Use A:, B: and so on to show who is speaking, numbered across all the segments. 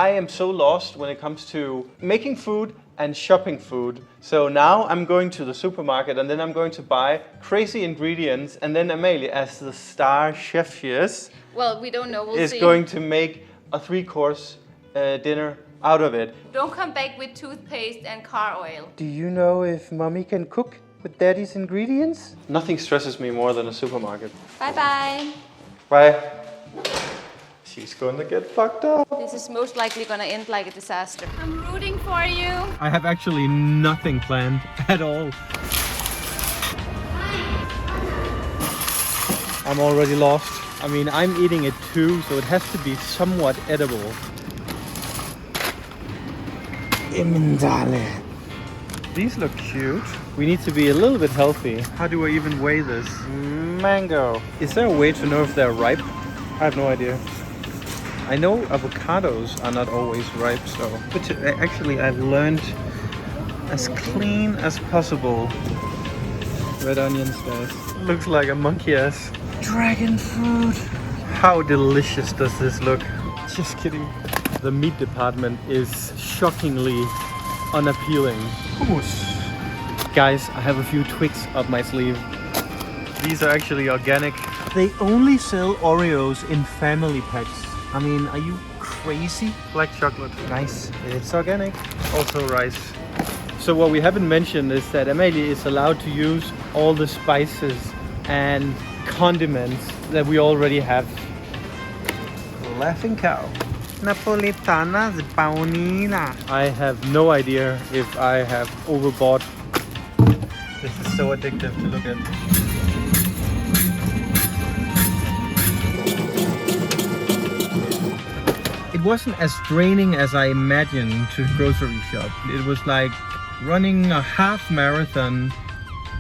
A: I am so lost when it comes to making food and shopping food. So now I'm going to the supermarket and then I'm going to buy crazy ingredients, and then Amalie, as the star chef she is,
B: Well, we don't know. We'll
A: is
B: see.
A: going to make a 3-course dinner out of it.
B: Don't come back with toothpaste and car oil.
A: Do you know if mommy can cook with daddy's ingredients? Nothing stresses me more than a supermarket.
B: Bye-bye.
A: Bye. She's gonna get fucked up.
B: This is most likely gonna end like a disaster. I'm rooting for you.
A: I have actually nothing planned at all. I'm already lost. I mean, I'm eating it too, so it has to be somewhat edible. These look cute. We need to be a little bit healthy. How do I even weigh this? Mango. Is there a way to know if they're ripe? I have no idea. I know avocados are not always ripe, so... But actually, I've learned as clean as possible. Red onions, guys. Looks like a monkey ass. Dragon fruit. How delicious does this look? Just kidding. The meat department is shockingly unappealing. Hummus. Guys, I have a few twigs up my sleeve. These are actually organic. They only sell Oreos in family packs. I mean, are you crazy? Black chocolate. Nice. It's organic. Also rice. So what we haven't mentioned is that Amalie is allowed to use all the spices and condiments that we already have. Laughing cow. Napolitana z baunina. I have no idea if I have overbought. This is so addictive to look at. It wasn't as draining as I imagined to grocery shop. It was like running a half marathon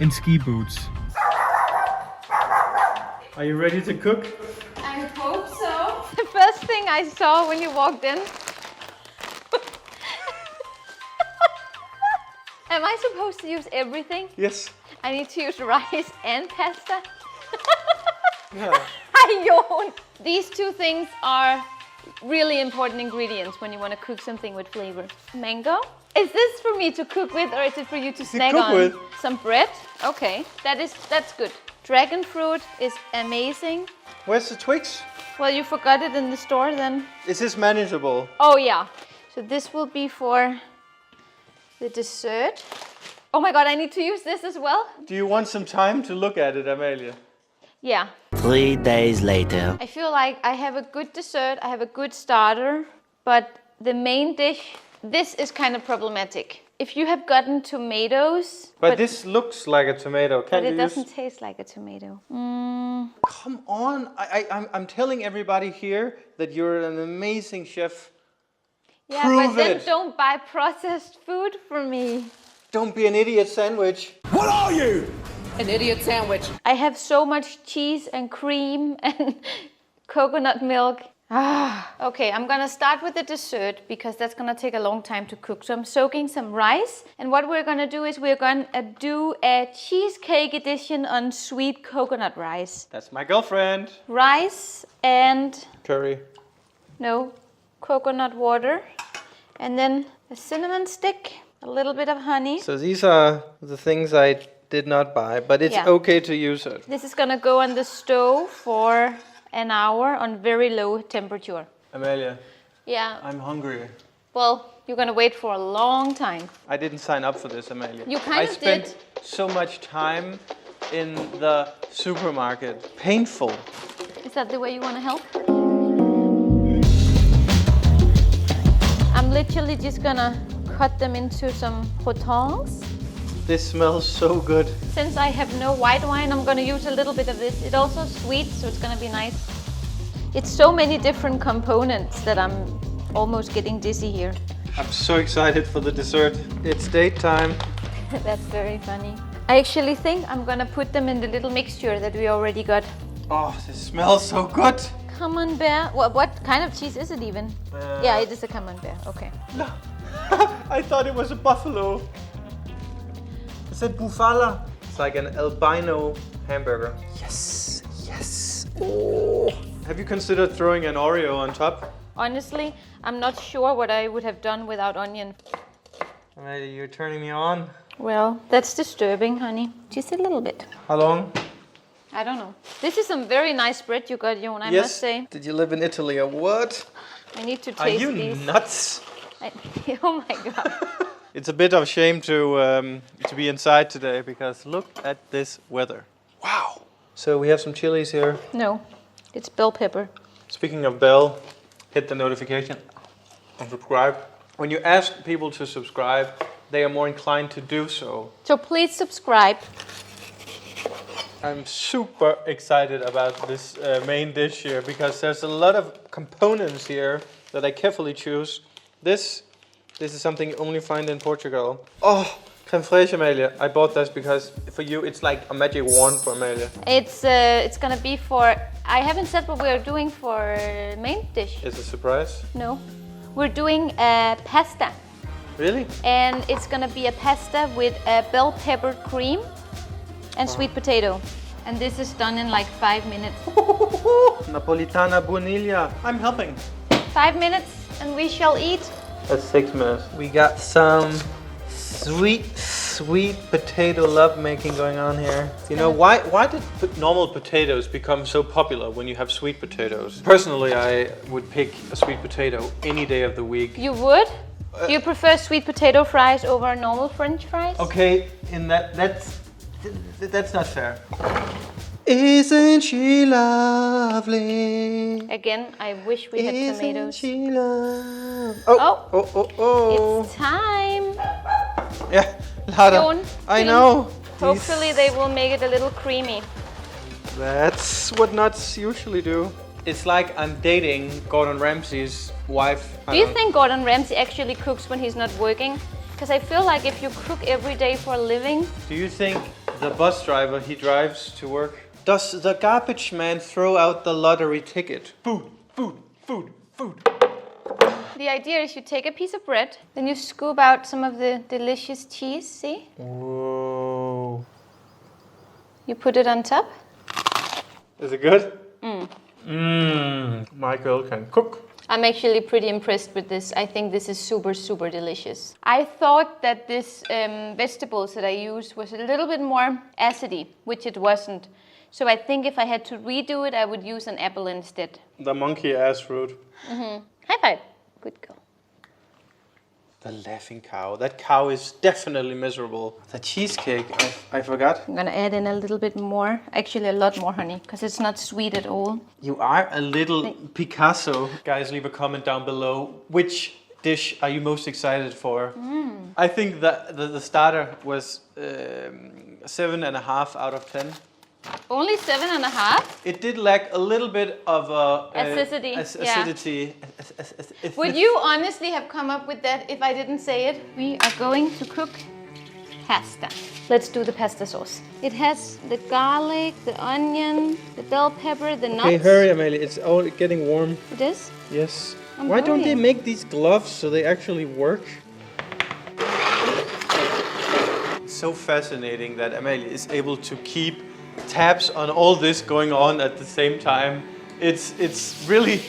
A: in ski boots. Are you ready to cook?
B: I hope so. The first thing I saw when you walked in. Am I supposed to use everything?
A: Yes.
B: I need to use rice and pasta.
A: Yeah.
B: I yawn. These two things are really important ingredients when you want to cook something with flavor. Mango. Is this for me to cook with, or is it for you to snack
A: cook
B: on?
A: with.
B: Some bread. Okay, that's good. Dragon fruit is amazing.
A: Where's the twigs?
B: Well, you forgot it in the store then.
A: Is this manageable?
B: Oh yeah. So this will be for the dessert. Oh my god, I need to use this as well?
A: Do you want some time to look at it, Amalie?
B: Yeah.
C: 3 days later.
B: I feel like I have a good dessert, I have a good starter, but the main dish, this is kind of problematic. If you have gotten tomatoes...
A: But this looks like a tomato.
B: But it doesn't taste like a tomato.
A: Come on. I'm telling everybody here that you're an amazing chef.
B: Yeah,
A: Prove
B: but then
A: it.
B: don't buy processed food for me.
A: Don't be an idiot sandwich.
D: What are you? An idiot sandwich.
B: I have so much cheese and cream and coconut milk. Okay, I'm gonna start with the dessert because that's gonna take a long time to cook. So I'm soaking some rice, and what we're gonna do is we're gonna do a cheesecake edition on sweet coconut rice.
A: That's my girlfriend.
B: Rice and
A: Curry.
B: coconut water, and then a cinnamon stick, a little bit of honey.
A: So these are the things I did not buy, but it's
B: Yeah.
A: okay to use it.
B: This is gonna go on the stove for an hour on very low temperature.
A: Amalia,
B: Yeah,
A: I'm hungry.
B: well, you're gonna wait for a long time.
A: I didn't sign up for this, Amalia.
B: You kind
A: I
B: of
A: spent
B: did.
A: so much time in the supermarket. Painful.
B: Is that the way you wanna help? I'm literally just gonna cut them into some protons.
A: This smells so good.
B: Since I have no white wine, I'm gonna use a little bit of this. It's also sweet, so it's gonna be nice. It's so many different components that I'm almost getting dizzy here.
A: I'm so excited for the dessert. It's date time.
B: That's very funny. I actually think I'm gonna put them in the little mixture that we already got.
A: Oh, this smells so good.
B: Camembert. What kind of cheese is it even? Yeah, it is a camembert. Okay.
A: No. I thought it was a buffalo. It said bufala. It's like an albino hamburger. Yes, yes. Oh. Have you considered throwing an Oreo on top?
B: Honestly, I'm not sure what I would have done without onion.
A: Amelia, you're turning me on.
B: Well, that's disturbing, honey. Just a little bit.
A: How long?
B: I don't know. This is some very nice bread you got, Jon, I must say.
A: Did you live in Italy or what?
B: I need to taste
A: Are you
B: these.
A: nuts?
B: Oh my god.
A: It's a bit of a shame to be inside today because look at this weather. Wow. So we have some chilies here.
B: No, it's bell pepper.
A: Speaking of bell, hit the notification and subscribe. When you ask people to subscribe, they are more inclined to do so.
B: So please subscribe.
A: I'm super excited about this main dish here because there's a lot of components here that I carefully choose. This is something you only find in Portugal. Oh, crème fraîche, Amelia. I bought this because for you it's like a magic wand for Amelia.
B: It's gonna be for... I haven't said what we're doing for main dish.
A: It's a surprise.
B: No. We're doing a pasta.
A: Really?
B: And it's gonna be a pasta with a bell pepper cream and sweet potato. And this is done in like 5 minutes.
A: Napolitana Boniglia. I'm helping.
B: 5 minutes and we shall eat.
A: That's 6 minutes. We got some sweet potato lovemaking going on here. You know, why did normal potatoes become so popular when you have sweet potatoes? Personally, I would pick a sweet potato any day of the week.
B: You would? Do you prefer sweet potato fries over normal French fries?
A: Okay, in that's not fair. Isn't she lovely?
B: Again, I wish we had tomatoes.
A: She lovely?
B: Oh. It's time.
A: Yeah, Lara.
B: Jon,
A: I know.
B: Hopefully they will make it a little creamy.
A: That's what nuts usually do. It's like I'm dating Gordon Ramsay's wife.
B: Do you think Gordon Ramsay actually cooks when he's not working? Because I feel like if you cook every day for a living...
A: Do you think the bus driver he drives to work, does the garbage man throw out the lottery ticket? Food, food, food, food.
B: The idea is you take a piece of bread, then you scoop out some of the delicious cheese, see?
A: Whoa.
B: You put it on top.
A: Is it good? My girl can cook.
B: I'm actually pretty impressed with this. I think this is super, super delicious. I thought that this vegetables that I used was a little bit more acidy, which it wasn't. So I think if I had to redo it, I would use an apple instead.
A: The monkey ass fruit.
B: High five. Good girl.
A: The laughing cow. That cow is definitely miserable. The cheesecake, I forgot.
B: I'm gonna add in a little bit more. Actually, a lot more, honey, because it's not sweet at all.
A: You are a little Picasso. Guys, leave a comment down below. Which dish are you most excited for? I think that the starter was 7.5 out of 10.
B: Only 7.5?
A: It did lack a little bit of
B: acidity.
A: Acidity.
B: Would you honestly have come up with that if I didn't say it? We are going to cook pasta. Let's do the pasta sauce. It has the garlic, the onion, the bell pepper, the nuts.
A: Okay, hurry, Amelia. It's all getting warm.
B: It is?
A: Yes.
B: I'm
A: Why don't they
B: hurrying.
A: make these gloves so they actually work? It's so fascinating that Amelia is able to keep tabs on all this going on at the same time. It's really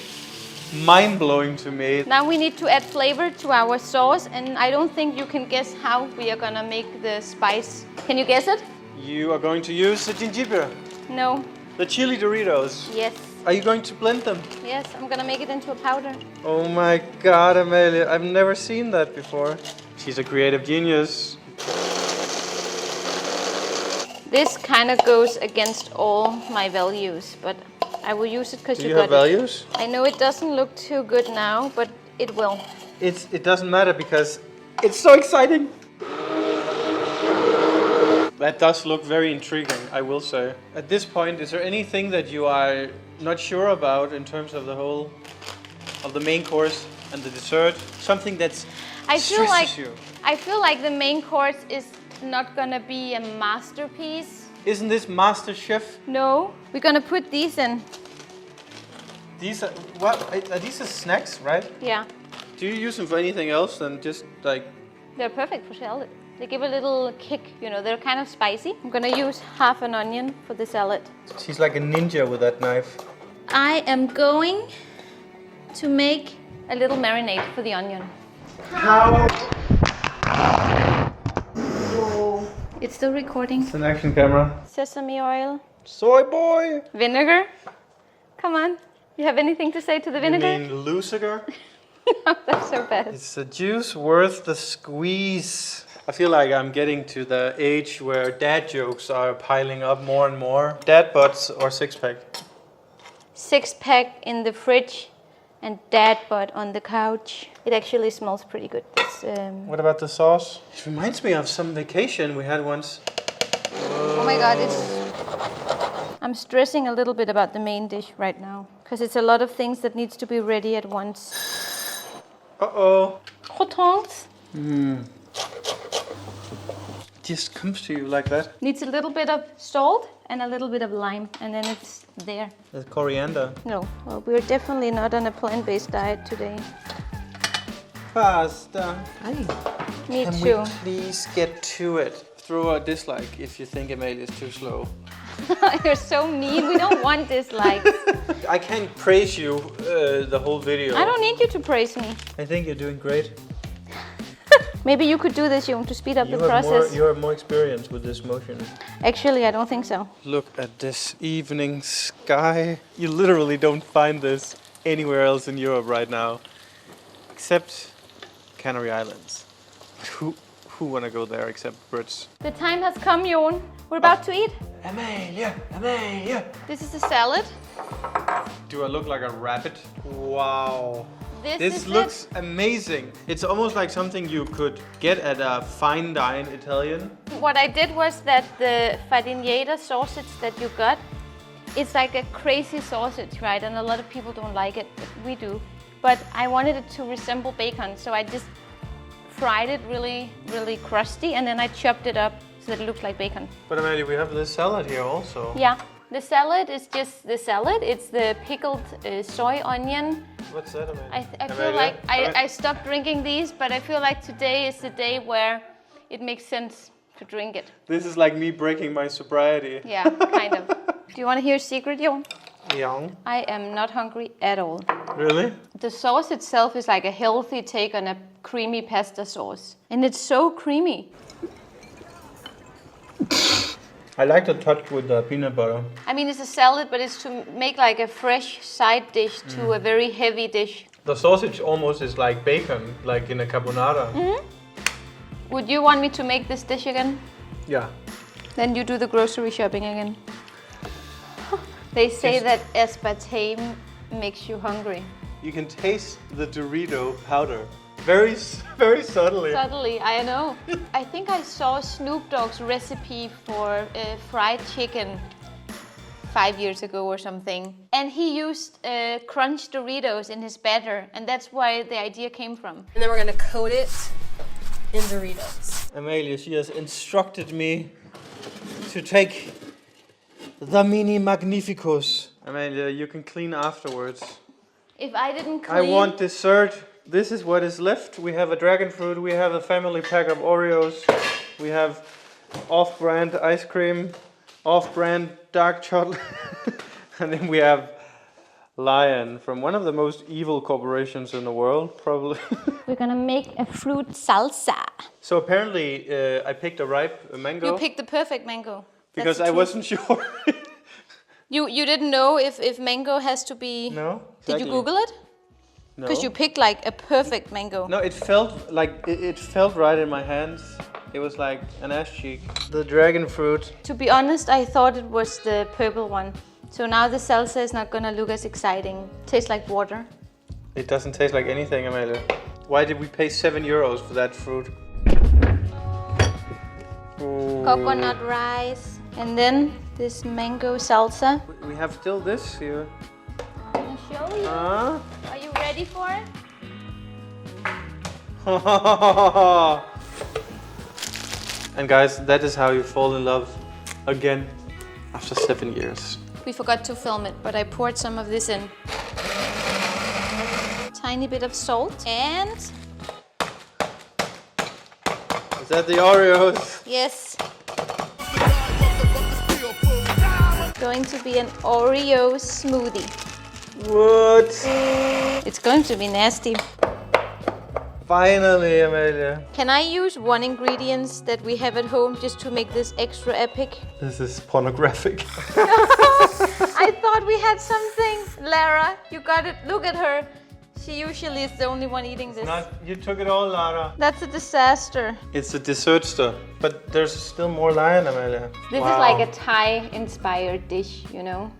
A: mind-blowing to me.
B: Now we need to add flavor to our sauce, and I don't think you can guess how we are gonna make the spice. Can you guess it?
A: You are going to use the gingerbread,
B: No.
A: the chili Doritos.
B: Yes.
A: Are you going to blend them?
B: Yes, I'm gonna make it into a powder.
A: Oh my God, Amelia, I've never seen that before. She's a creative genius.
B: This kind of goes against all my values, but I will use it because
A: Do
B: you
A: you
B: got
A: have values?
B: it. I know it doesn't look too good now, but it will.
A: It doesn't matter because it's so exciting. That does look very intriguing, I will say. At this point, is there anything that you are not sure about in terms of the main course and the dessert? Something that's stresses you?
B: I feel like the main course is not gonna be a masterpiece.
A: Isn't this Master Chef?
B: No, we're gonna put these in.
A: These are what? Are these snacks, right?
B: Yeah,
A: Do you use them for anything else than just like?
B: they're perfect for salad. They give a little kick, you know, they're kind of spicy. I'm gonna use half an onion for the salad.
A: She's like a ninja with that knife.
B: I am going to make a little marinade for the onion.
A: How?
B: Whoa. It's still recording.
A: It's an action camera.
B: Sesame oil.
A: Soy boy.
B: Vinegar. Come on. You have anything to say to the vinegar?
A: You mean Lucifer?
B: That's so bad.
A: It's the juice worth the squeeze. I feel like I'm getting to the age where dad jokes are piling up more and more. Dad butts or six-pack?
B: 6-pack in the fridge and dad butt on the couch. It actually smells pretty good.
A: What about the sauce? It reminds me of some vacation we had once.
B: Oh my god, I'm stressing a little bit about the main dish right now. Because it's a lot of things that needs to be ready at once.
A: Uh-oh.
B: Croutons.
A: Just comes to you like that.
B: Needs a little bit of salt and a little bit of lime, and then it's there.
A: The coriander.
B: No, well, we're definitely not on a plant-based diet today.
A: Pasta.
B: Me
A: Can
B: too.
A: we please get to it? Throw a dislike if you think Amalie is too slow.
B: You're so mean. We don't want dislikes.
A: I can't praise you the whole video.
B: I don't need you to praise me.
A: I think you're doing great.
B: Maybe you could do this, Jon, to speed up the process.
A: You have more experience with this motion.
B: Actually, I don't think so.
A: Look at this evening sky. You literally don't find this anywhere else in Europe right now. Except Canary Islands. Who want to go there except Brits?
B: The time has come, Jon. We're about to eat.
A: Amalie!
B: This is a salad.
A: Do I look like a rabbit? Wow.
B: This
A: This looks amazing. It's almost like something you could get at a fine dine Italian.
B: What I did was that the farinata sausage that you got, it's like a crazy sausage, right? And a lot of people don't like it, but we do. But I wanted it to resemble bacon, so I just fried it really, really crusty, and then I chopped it up so that it looks like bacon.
A: But Amalie, we have this salad here also.
B: Yeah, the salad is just the salad. It's the pickled soy onion.
A: What's that, Amalie?
B: I feel like I stopped drinking these, but I feel like today is the day where it makes sense to drink it.
A: This is like me breaking my sobriety.
B: Yeah, kind of. Do you want to hear a secret, Jon?
A: Young.
B: I am not hungry at all.
A: Really?
B: The sauce itself is like a healthy take on a creamy pasta sauce. And it's so creamy.
A: I like the touch with the peanut butter.
B: I mean, it's a salad, but it's to make like a fresh side dish to a very heavy dish.
A: The sausage almost is like bacon, like in a carbonara.
B: Would you want me to make this dish again?
A: Yeah.
B: Then you do the grocery shopping again. They say that aspartame makes you hungry.
A: You can taste the Dorito powder. Very, very subtly.
B: Subtly, I know. I think I saw Snoop Dogg's recipe for fried chicken 5 years ago or something. And he used Crunch Doritos in his batter, and that's why the idea came from.
D: And then we're gonna coat it in Doritos.
A: Amalie, she has instructed me to take the Mini Magnificus. Amalie, you can clean afterwards.
B: If I didn't clean...
A: I want dessert. This is what is left. We have a dragon fruit, we have a family pack of Oreos, we have off-brand ice cream, off-brand dark chocolate, and then we have Lion from one of the most evil corporations in the world, probably.
B: We're gonna make a fruit salsa.
A: So apparently I picked a ripe mango.
B: You picked the perfect mango.
A: because
B: That's
A: I
B: the
A: wasn't sure.
B: You didn't know if mango has to be...
A: No.
B: Did you
A: exactly.
B: Google it?
A: No.
B: Because you picked like a perfect mango.
A: No, it felt like it felt right in my hands. It was like an ass cheek. The dragon fruit.
B: To be honest, I thought it was the purple one. So now the salsa is not gonna look as exciting. Tastes like water.
A: It doesn't taste like anything, Amalie. Why did we pay €7 for that fruit? Ooh.
B: Coconut rice. And then this mango salsa.
A: We have still this here.
B: I'll show you.
A: Huh?
B: Are you ready for it?
A: And guys, that is how you fall in love again after 7 years.
B: We forgot to film it, but I poured some of this in. Tiny bit of salt and...
A: Is that the Oreos?
B: Yes. Going to be an Oreo smoothie.
A: What?
B: It's going to be nasty.
A: Finally, Amalia.
B: Can I use one ingredient that we have at home just to make this extra epic?
A: This is pornographic.
B: I thought we had something. Lara, you got it. Look at her. She usually is the only one eating this.
A: You took it all, Lara.
B: That's a disaster.
A: It's a dessert stuff, but there's still more lion, Amalia.
B: This is like a Thai-inspired dish, you know?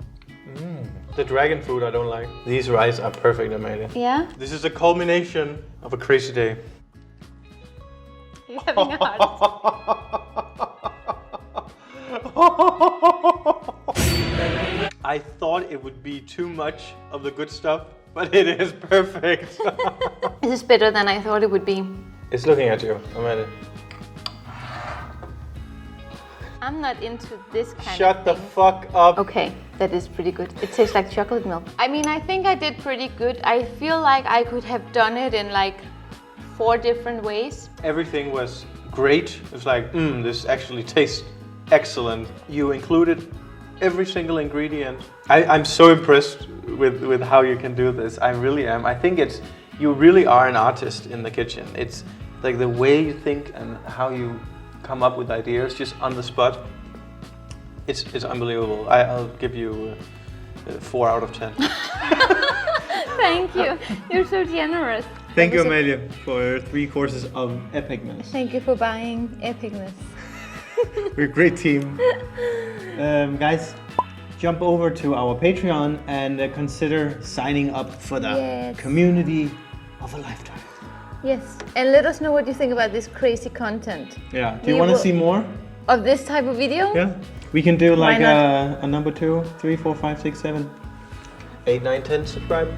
A: The dragon fruit I don't like. These rice are perfect, Amalia.
B: Yeah?
A: This is the culmination of a crazy day.
B: You're having a heart attack.
A: I thought it would be too much of the good stuff, but it is perfect.
B: This is better than I thought it would be.
A: It's looking at you, Amalia.
B: I'm not into this kind
A: Shut
B: of
A: the
B: thing.
A: fuck up.
B: Okay, that is pretty good. It tastes like chocolate milk. I mean, I think I did pretty good. I feel like I could have done it in like 4 different ways.
A: Everything was great. It was like, this actually tastes excellent. You included every single ingredient. I'm so impressed with how you can do this. I really am. I think you really are an artist in the kitchen. It's like the way you think and how you come up with ideas just on the spot. It's unbelievable. I'll give you 4 out of 10.
B: Thank you. You're so generous.
A: Thank you, Amalia, for 3 courses of epicness.
B: Thank you for buying epicness.
A: We're a great team. Guys, jump over to our Patreon and consider signing up for the community of a lifetime.
B: Yes, and let us know what you think about this crazy content.
A: Yeah. Do you want to see more
B: of this type of video?
A: Yeah. We can do like
B: Why not?
A: a number 2, 3, 4, 5, 6, 7, 8, 9, 10 subscribe.